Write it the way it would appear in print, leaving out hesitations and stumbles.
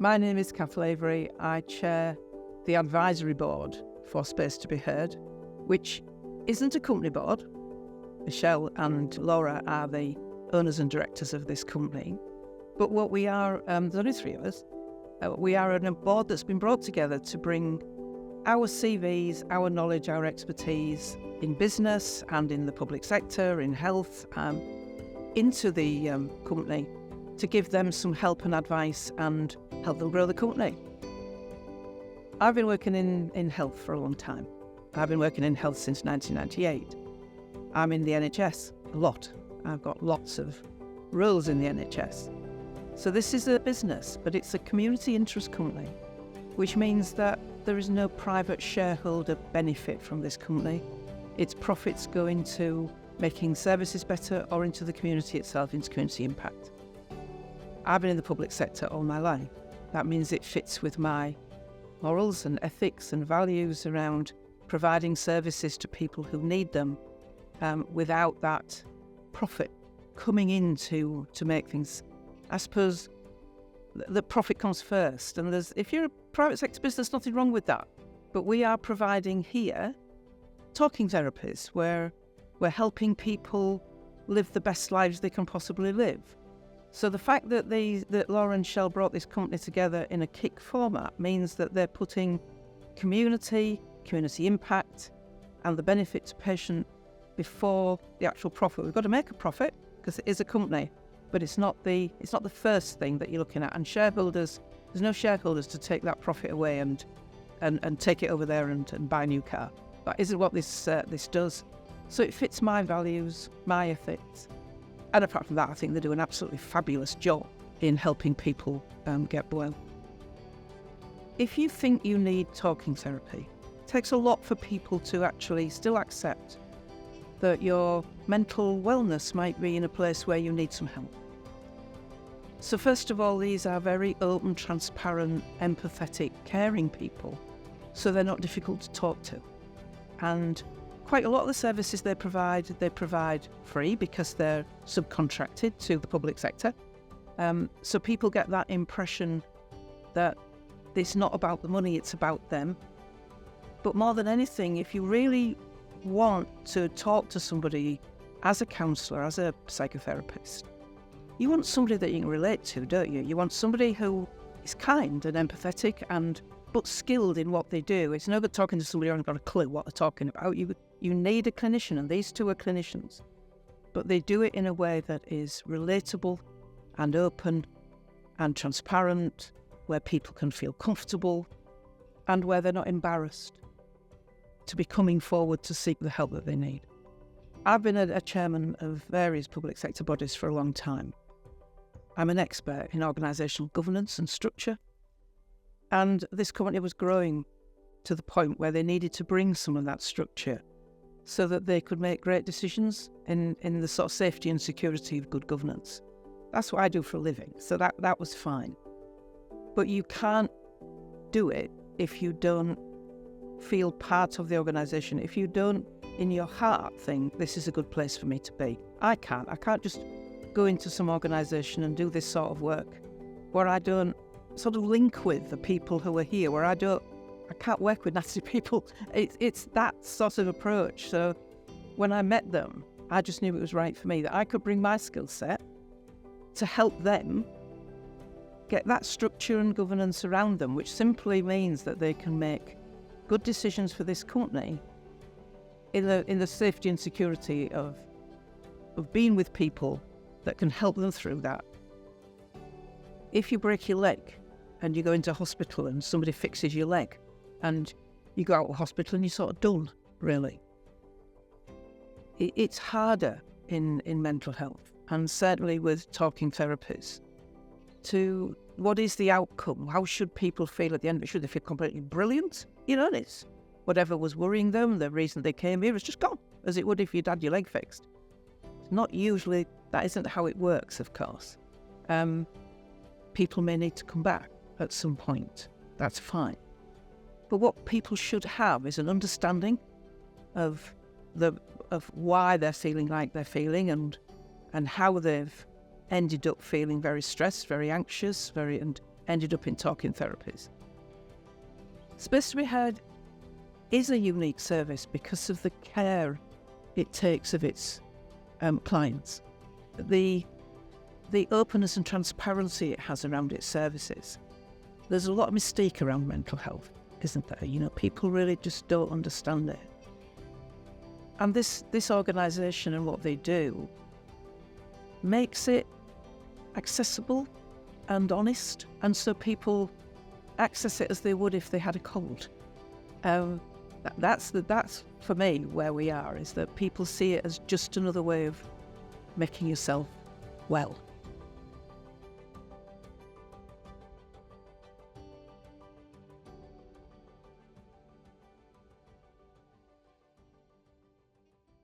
My name is Kath Lavery. I chair the advisory board for Space to be Heard, which isn't a company board. Michelle and Laura are the owners and directors of this company. But what we are, there's only three of us, we are on a board that's been brought together to bring our CVs, our knowledge, our expertise in business and in the public sector, in health, into the company to give them some help and advice and help them grow the company. I've been working in health for a long time. I've been working in health since 1998. I'm in the NHS a lot. I've got lots of roles in the NHS. So this is a business, but it's a community interest company, which means that there is no private shareholder benefit from this company. Its profits go into making services better or into the community itself, into community impact. I've been in the public sector all my life. That means it fits with my morals and ethics and values around providing services to people who need them without that profit coming in to make things. I suppose the profit comes first. And if you're a private sector business, nothing wrong with that. But we are providing here talking therapies where we're helping people live the best lives they can possibly live. So the fact that Laura and Shell brought this company together in a KIC format means that they're putting community impact, and the benefit to patient before the actual profit. We've got to make a profit because it is a company, but it's not the first thing that you're looking at. And shareholders, there's no shareholders to take that profit away and take it over there and buy a new car. That isn't what this does. So it fits my values, my ethics. And apart from that, I think they do an absolutely fabulous job in helping people get well. If you think you need talking therapy, it takes a lot for people to actually still accept that your mental wellness might be in a place where you need some help. So first of all, these are very open, transparent, empathetic, caring people, so they're not difficult to talk to. And quite a lot of the services they provide free because they're subcontracted to the public sector. So people get that impression that it's not about the money, it's about them. But more than anything, if you really want to talk to somebody as a counsellor, as a psychotherapist, you want somebody that you can relate to, don't you? You want somebody who is kind and empathetic but skilled in what they do. It's no good talking to somebody who hasn't got a clue what they're talking about. You need a clinician, and these two are clinicians. But they do it in a way that is relatable and open and transparent, where people can feel comfortable and where they're not embarrassed to be coming forward to seek the help that they need. I've been a chairman of various public sector bodies for a long time. I'm an expert in organisational governance and structure. And this company was growing to the point where they needed to bring some of that structure so that they could make great decisions in the sort of safety and security of good governance. That's what I do for a living, so that was fine. But you can't do it if you don't feel part of the organisation, if you don't, in your heart, think, this is a good place for me to be. I can't just go into some organisation and do this sort of work where I don't sort of link with the people who are here, where I can't work with nasty people. It's that sort of approach. So when I met them, I just knew it was right for me, that I could bring my skill set to help them get that structure and governance around them, which simply means that they can make good decisions for this company in the safety and security of being with people that can help them through that. If you break your leg and you go into hospital and somebody fixes your leg and you go out of hospital and you're sort of done, really. It's harder in mental health, and certainly with talking therapies, to what is the outcome? How should people feel at the end of it? Should they feel completely brilliant? And it's whatever was worrying them, the reason they came here, is just gone, as it would if you'd had your leg fixed. It's not usually, that isn't how it works, of course. People may need to come back at some point. That's fine. But what people should have is an understanding of why they're feeling like they're feeling and how they've ended up feeling very stressed, very anxious, and ended up in talking therapies. Space to be Heard is a unique service because of the care it takes of its clients, the openness and transparency it has around its services. There's a lot of mystique around mental health, isn't there? You know, people really just don't understand it. And this organisation and what they do makes it accessible and honest, and so people access it as they would if they had a cold. That's for me where we are, is that people see it as just another way of making yourself well.